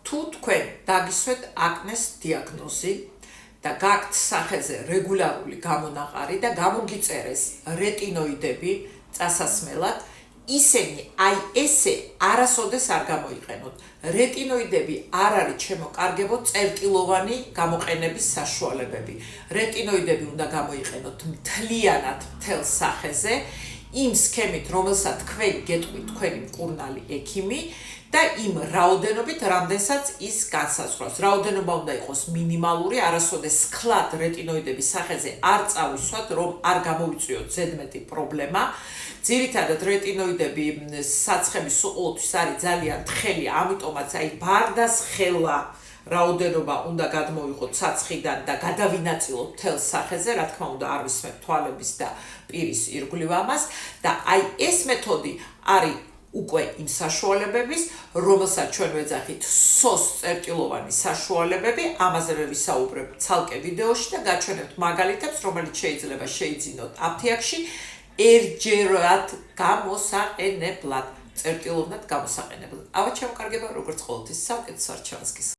თუ თქვენ დაგისვეთ აკნეს დიაგნოზი და გაქვთ სახეზე რეგულარული გამონაყარი და გამოგიწერეს რეტინოიდები წასასმელად, ისინი აი ესე არასოდეს არ გამოიყენოთ. რეტინოიდები არ არის შემოკარგებო წერტილოვანი გამოყენების საშუალებები. რეტინოიდები უნდა გამოიყენოთ მთლიანად მთელ სახეზე, იმ სქემით, რომელსაც თქვენ გეტყვით თქვენი მკურნალი ექიმი და იმ რაოდენობით, რამდენსაც ის განსაზღვრავს. რაოდენობა უნდა იყოს მინიმალური, არასოდეს სქლად რეტინოიდების სახეზე არ წავისვათ, რომ არ გამოვიწვიოთ ზედმეტი პრობლემა. ძირითადად რეტინოიდები საცხების სუყლოთვის არის ძალიან თხელი, ამიტომაც აი ბარდასხელა რაოდენობა უნდა გადმოვიღოთ საცხიდან და გადავინაწილოთ მთელ სახეზე, რა თქმა უნდა არ ვისმენთ თვალების და პირის ირგვლივ ამას და აი ეს მეთოდი არის უკვე იმ საშუალებების, რომელსაც ჩვენ ვეძახით SOS წერტილოვანი საშუალებები, ამაზე მე ვისაუბრებ ცალკე ვიდეოში და გაჩვენებთ მაგალითებს, რომელიც შეიძლება შეიძინოთ აფთიაქში ერთჯერად გამოსაყენებლად, წერტილოვნად გამოსაყენებლად. ავად შემოკარგება, როგორც ყოველთვის, საუკეთესო არჩევანს გისურვებთ.